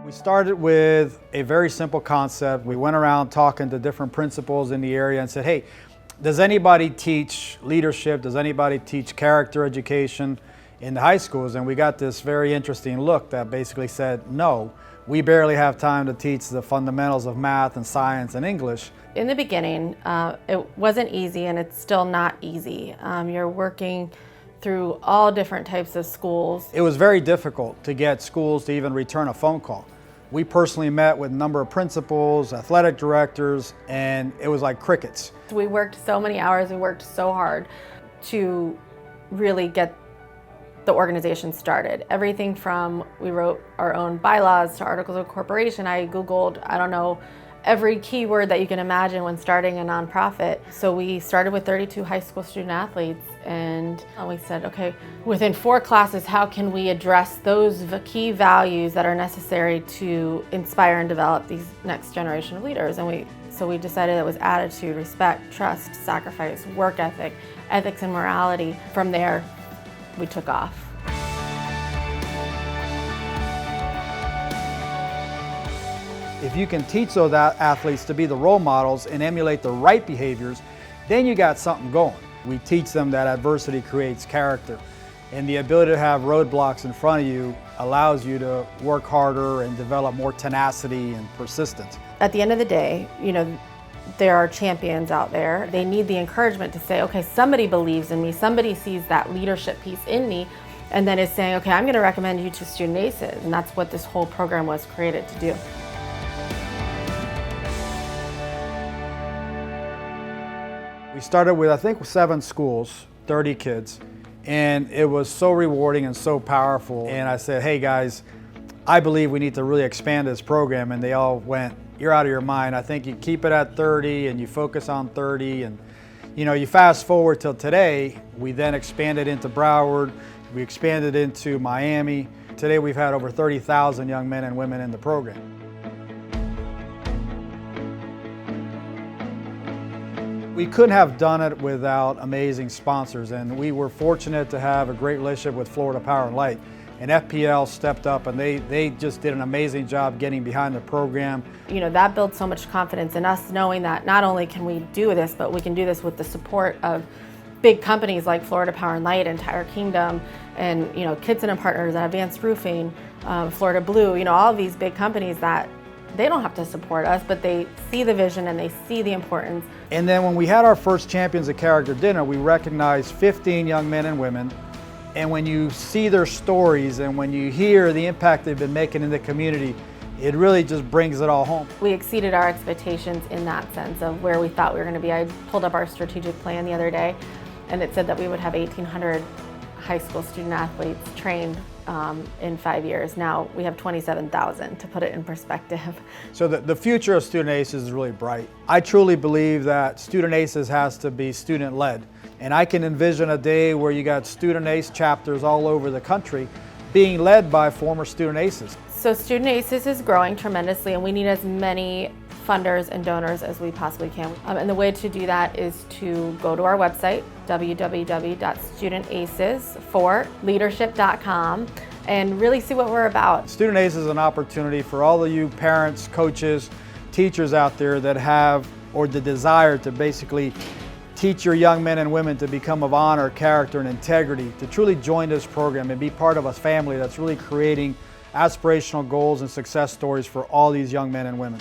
We started with a very simple concept. We went around talking to different principals in the area and said, hey, does anybody teach leadership? Does anybody teach character education in the high schools? And we got this very interesting look that basically said, no, we barely have time to teach the fundamentals of math and science and English. In the beginning, it wasn't easy, and it's still not easy. You're working through all different types of schools. It was very difficult to get schools to even return a phone call. We personally met with a number of principals, athletic directors, and it was like crickets. We worked so many hours, we worked so hard to really get the organization started. Everything from, we wrote our own bylaws to articles of incorporation. I Googled, I don't know, every keyword that you can imagine when starting a nonprofit. So we started with 32 high school student athletes, and we said, okay, within 4 classes, how can we address those key values that are necessary to inspire and develop these next generation of leaders? And so we decided it was attitude, respect, trust, sacrifice, work ethic, ethics and morality. From there, we took off. If you can teach those athletes to be the role models and emulate the right behaviors, then you got something going. We teach them that adversity creates character, and the ability to have roadblocks in front of you allows you to work harder and develop more tenacity and persistence. At the end of the day, there are champions out there. They need the encouragement to say, okay, somebody believes in me, somebody sees that leadership piece in me, and then is saying, okay, I'm going to recommend you to Student ACES, and that's what this whole program was created to do. We started with, I think, 7 schools, 30 kids, and it was so rewarding and so powerful. And I said, hey guys, I believe we need to really expand this program. And they all went, you're out of your mind. I think you keep it at 30 and you focus on 30. And you fast forward till today, we then expanded into Broward, we expanded into Miami. Today we've had over 30,000 young men and women in the program. We couldn't have done it without amazing sponsors, and we were fortunate to have a great relationship with Florida Power and Light. And FPL stepped up, and they just did an amazing job getting behind the program. That builds so much confidence in us, knowing that not only can we do this, but we can do this with the support of big companies like Florida Power and Light and Tire Kingdom, and Kitson and Partners and Advanced Roofing, Florida Blue. All of these big companies that they don't have to support us, but they see the vision and they see the importance. And then when we had our first Champions of Character dinner, we recognized 15 young men and women. And when you see their stories and when you hear the impact they've been making in the community, it really just brings it all home. We exceeded our expectations in that sense of where we thought we were going to be. I pulled up our strategic plan the other day, and it said that we would have 1,800 high school student athletes trained in 5 years. Now we have 27,000, to put it in perspective. So the future of Student ACES is really bright. I truly believe that Student ACES has to be student-led. And I can envision a day where you got Student ACE chapters all over the country being led by former Student ACES. So Student ACES is growing tremendously, and we need as many funders and donors as we possibly can. And the way to do that is to go to our website, www.studentaces4leadership.com, and really see what we're about. Student ACES is an opportunity for all of you parents, coaches, teachers out there that have or the desire to basically teach your young men and women to become of honor, character, and integrity, to truly join this program and be part of a family that's really creating aspirational goals and success stories for all these young men and women.